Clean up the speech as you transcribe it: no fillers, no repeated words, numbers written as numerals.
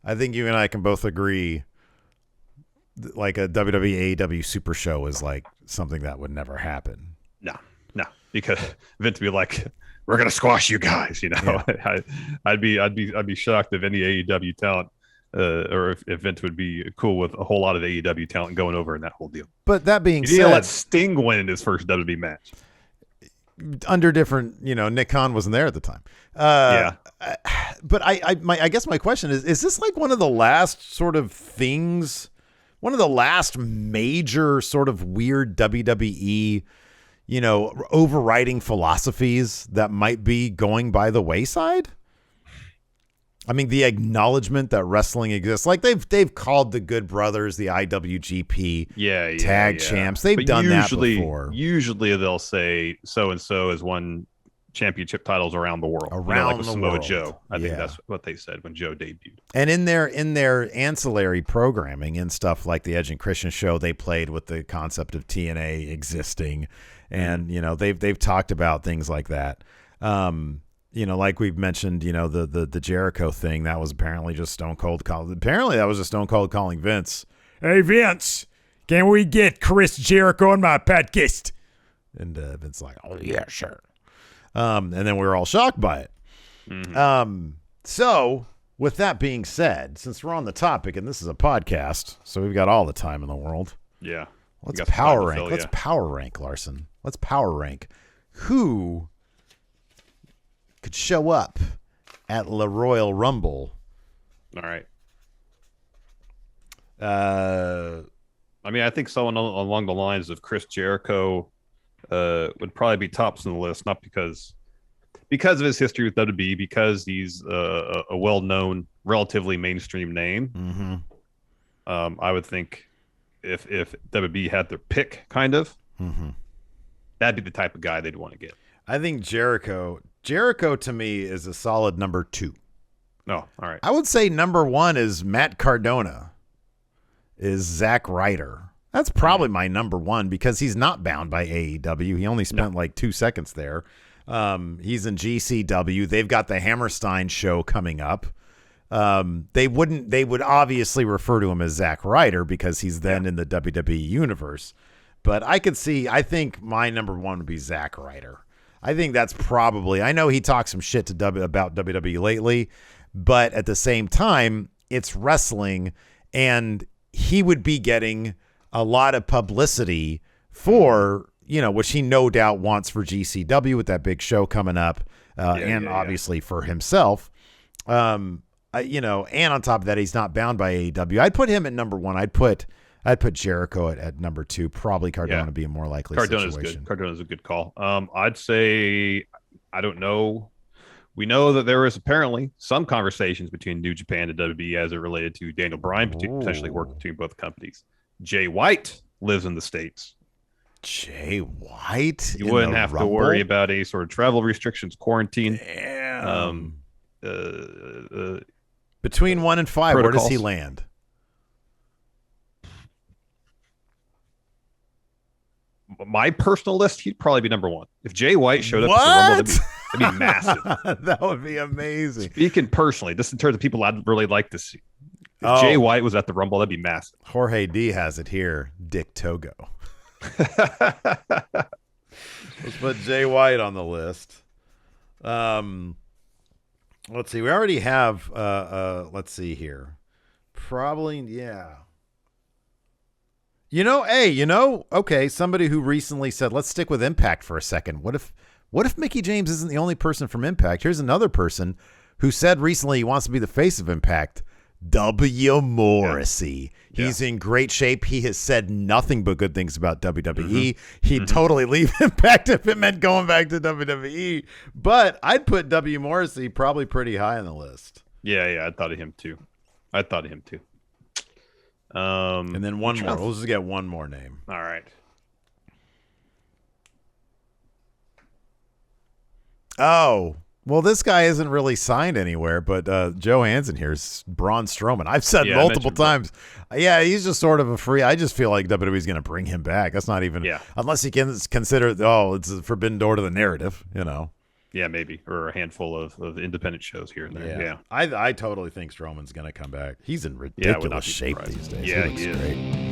I think you and I can both agree like a WWE AEW Super Show is like something that would never happen. No, because Vince would be like, we're gonna squash you guys. Yeah. I'd be shocked if any AEW talent, or if Vince would be cool with a whole lot of AEW talent going over in that whole deal. But that being said, said, let Sting win in his first WWE match under different. Nick Khan wasn't there at the time. Yeah. But I guess my question is this like one of the last sort of things? One of the last major sort of weird WWE, overriding philosophies that might be going by the wayside. I mean, the acknowledgement that wrestling exists, like they've called the Good Brothers the IWGP tag champs. They've done that before. Usually they'll say so and so has won championship titles around the world. Like with Samoa Joe. I think that's what they said when Joe debuted. And in their ancillary programming and stuff like the Edge and Christian show, they played with the concept of TNA existing, and they've talked about things like that. Like we've mentioned, the Jericho thing, that was apparently just Stone Cold calling. Apparently that was just Stone Cold calling Vince. Hey Vince, can we get Chris Jericho on my podcast? And Vince's like, oh yeah, sure. And then we were all shocked by it. Mm-hmm. So with that being said, since we're on the topic and this is a podcast, so we've got all the time in the world. Yeah. Let's power rank. Let's power rank, Larson. Let's power rank. Who could show up at La Royal Rumble? All right. I think someone along the lines of Chris Jericho would probably be tops on the list, not because of his history with WWE, because he's a well-known, relatively mainstream name. Mm-hmm. I would think if WWE had their pick, kind of, that'd be the type of guy they'd want to get. I think Jericho to me is a solid number 2. Oh, all right. I would say number 1 is Matt Cardona, is Zack Ryder. That's probably my number 1 because he's not bound by AEW. He only spent like 2 seconds there. He's in GCW. They've got the Hammerstein show coming up. They would obviously refer to him as Zack Ryder because he's then in the WWE universe. But I think my number 1 would be Zack Ryder. I think that's probably, I know he talks some shit about WWE lately, but at the same time, it's wrestling, and he would be getting a lot of publicity for, which he no doubt wants for GCW with that big show coming up, obviously for himself. And on top of that, he's not bound by AEW. I'd put him at number 1. I'd put Jericho at number 2. Probably Cardona would be a more likely situation. Good. Cardona's a good call. I'd say, I don't know. We know that there was apparently some conversations between New Japan and WWE as it related to Daniel Bryan potentially working between both companies. Jay White lives in the States. Jay White? You wouldn't have to worry about any sort of travel restrictions, quarantine. Damn. Between 1 and 5, protocols. Where does he land? My personal list, he'd probably be number 1. If Jay White showed up at the Rumble, that'd be massive. That would be amazing. Speaking personally, just in terms of people I'd really like to see. If Jay White was at the Rumble, that'd be massive. Jorge D has it here. Dick Togo. Let's put Jay White on the list. Let's see. We already have, let's see here. Probably, yeah. Okay, somebody who recently said, let's stick with Impact for a second. What if Mickie James isn't the only person from Impact? Here's another person who said recently he wants to be the face of Impact. W. Morrissey. Yeah. He's in great shape. He has said nothing but good things about WWE. He'd totally leave Impact if it meant going back to WWE. But I'd put W. Morrissey probably pretty high on the list. Yeah, I thought of him too. And then one more. We'll just get one more name. All right. Oh, well, this guy isn't really signed anywhere, but Joe Hansen here is Braun Strowman. I've said multiple times. Yeah, he's just sort of a free. I just feel like WWE's going to bring him back. That's not even unless he can consider, it's a forbidden door to the narrative, Yeah, maybe, or a handful of independent shows here and there. Yeah. I totally think Strowman's going to come back. He's in Yeah, I would not ridiculous be shape surprised. these days. Yeah, he looks he is. great.